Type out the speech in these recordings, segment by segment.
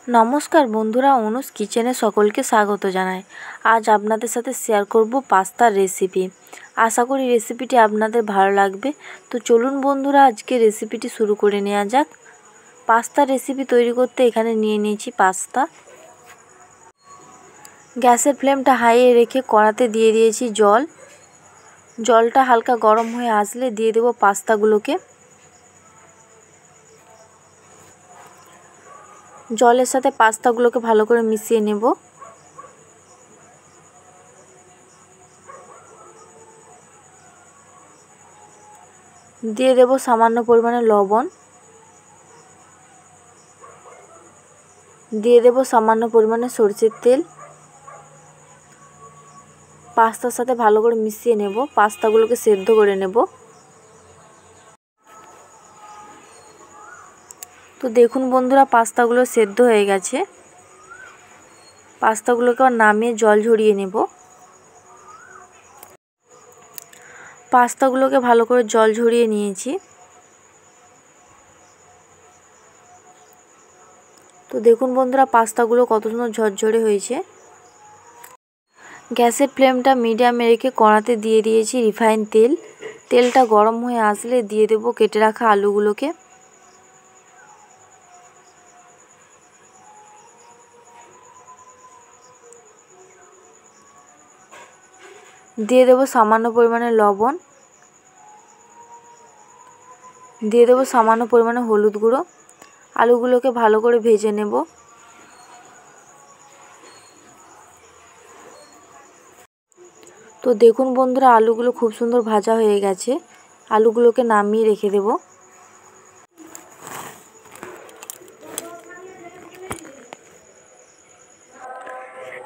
নমস্কার বন্ধুরা, অনুজ কিচেনে সকলকে স্বাগত জানাই। আজ আপনাদের সাথে শেয়ার করব পাস্তার রেসিপি। আশা করি রেসিপিটি আপনাদের ভালো লাগবে। তো চলুন বন্ধুরা, আজকে রেসিপিটি শুরু করে নেওয়া যাক। পাস্তার রেসিপি তৈরি করতে এখানে নিয়ে নিয়েছি পাস্তা। গ্যাসের ফ্লেমটা হাইয়ে রেখে কড়াতে দিয়ে দিয়েছি জল। জলটা হালকা গরম হয়ে আসলে দিয়ে দেব পাস্তাগুলোকে। জলের সাথে পাস্তাগুলোকে ভালো করে মিশিয়ে নেব। দিয়ে দেব সামান্য পরিমাণে লবণ, দিয়ে দেব সামান্য পরিমাণে সরষের তেল। পাস্তার সাথে ভালো করে মিশিয়ে নেব। পাস্তাগুলোকে সেদ্ধ করে নেব। তো দেখুন বন্ধুরা, পাস্তাগুলো সেদ্ধ হয়ে গেছে। পাস্তাগুলোকে আবার নামিয়ে জল ঝরিয়ে নেব। পাস্তাগুলোকে ভালো করে জল ঝরিয়ে নিয়েছি। তো দেখুন বন্ধুরা, পাস্তাগুলো কত সুন্দর ঝরঝরে হয়েছে। গ্যাসের ফ্লেমটা মিডিয়ামে রেখে কড়াতে দিয়ে দিয়েছি রিফাইন তেল। তেলটা গরম হয়ে আসলে দিয়ে দেব কেটে রাখা আলুগুলোকে। দিয়ে দেব সামান্য পরিমাণে লবণ, দিয়ে দেব সামান্য পরিমাণে হলুদ গুঁড়ো। আলুগুলোকে ভালো করে ভেজে নেব। তো দেখুন বন্ধুরা, আলুগুলো খুব সুন্দর ভাজা হয়ে গেছে। আলুগুলোকে নামিয়ে রেখে দেব।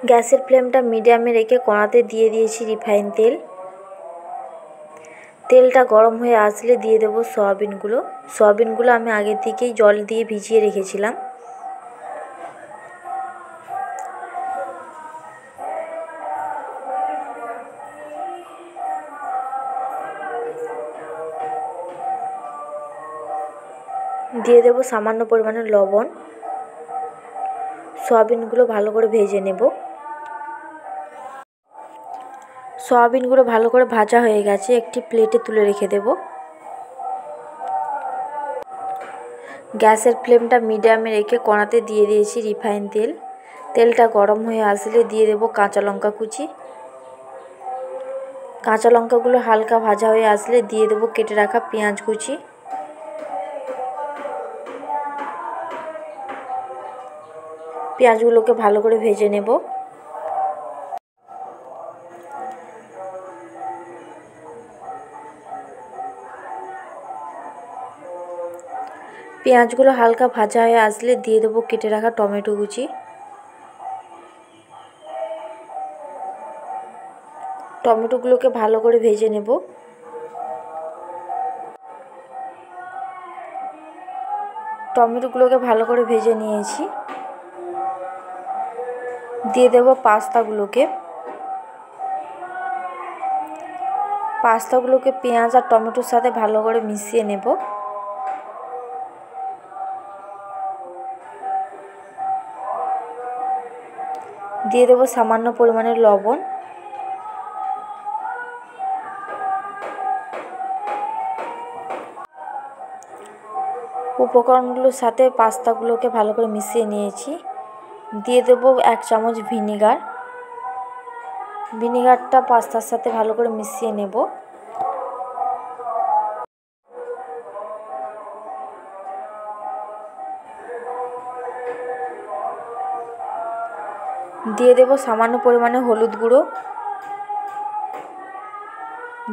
গ্যাসের ফ্লেমটা মিডিয়ামে রেখে কড়াতে দিয়ে দিয়েছি রিফাইন তেল। তেলটা গরম হয়ে আসলে দিয়ে দেব সয়াবিনগুলো। সয়াবিনগুলো আমি আগে থেকেই জল দিয়ে ভিজিয়ে রেখেছিলাম। দিয়ে দেব সামান্য পরিমাণে লবণ। সয়াবিনগুলো ভালো করে ভেজে নেব। সয়াবিনগুলো ভালো করে ভাজা হয়ে গেছে। একটি প্লেটে তুলে রেখে দেব। গ্যাসের ফ্লেমটা মিডিয়ামে রেখে কড়াতে দিয়ে দিয়েছি রিফাইন তেল। তেলটা গরম হয়ে আসলে দিয়ে দেব কাঁচা লঙ্কা কুচি। কাঁচা লঙ্কাগুলো হালকা ভাজা হয়ে আসলে দিয়ে দেব কেটে রাখা পেঁয়াজ কুচি। পেঁয়াজগুলোকে ভালো করে ভেজে নেব। পেঁয়াজগুলো হালকা ভাজা হয়ে আসলে দিয়ে দেব কেটে রাখা টমেটো কুচি। টমেটোগুলোকে ভালো করে ভেজে নেব। টমেটোগুলোকে ভালো করে ভেজে নিয়েছি। দিয়ে দেব পাস্তাগুলোকে। পাস্তাগুলোকে পেঁয়াজ আর টমেটোর সাথে ভালো করে মিশিয়ে নেব। দিয়ে দেব সামান্য পরিমাণে লবণ। উপকরণগুলোর সাথে পাস্তাগুলোকে ভালো করে মিশিয়ে নিয়েছি। দিয়ে দেব 1 চামচ ভিনিগার। ভিনিগারটা পাস্তার সাথে ভালো করে মিশিয়ে নেব। দিয়ে দেব সামান্য পরিমাণে হলুদ গুঁড়ো।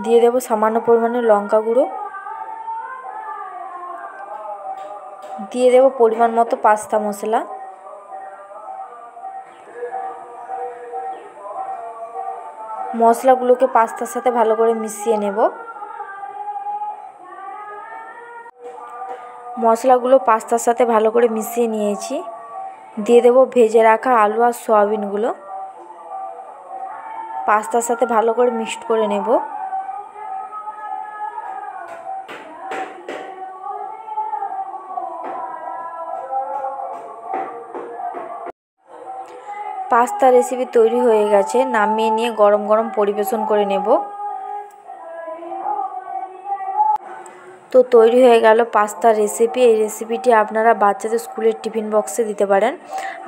দিয়ে দেব সামান্য পরিমাণে লঙ্কা গুঁড়ো। দিয়ে দেব পরিমাণ মতো পাস্তা মশলা। মশলাগুলোকে পাস্তার সাথে ভালো করে মিশিয়ে নেব। মশলাগুলো পাস্তার সাথে ভালো করে মিশিয়ে নিয়েছি। দিয়ে দেব ভেজে রাখা আলু আর সয়াবিনগুলো। পাস্তার সাথে ভালো করে মিক্সড করে নেব। পাস্তা রেসিপি তৈরি হয়ে গেছে, নামিয়ে নিয়ে গরম গরম পরিবেশন করে নেব। তো তৈরি হয়ে গেল পাস্তার রেসিপি। এই রেসিপিটি আপনারা বাচ্চাদের স্কুলের টিফিন বক্সে দিতে পারেন।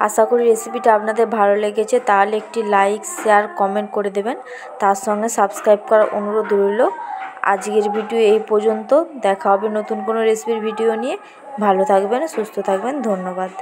আশা করি রেসিপিটা আপনাদের ভালো লেগেছে, তাহলে একটি লাইক, শেয়ার, কমেন্ট করে দেবেন। তার সঙ্গে সাবস্ক্রাইব করার অনুরোধ রইল। আজকের ভিডিও এই পর্যন্ত। দেখা হবে নতুন কোনো রেসিপির ভিডিও নিয়ে। ভালো থাকবেন, সুস্থ থাকবেন। ধন্যবাদ।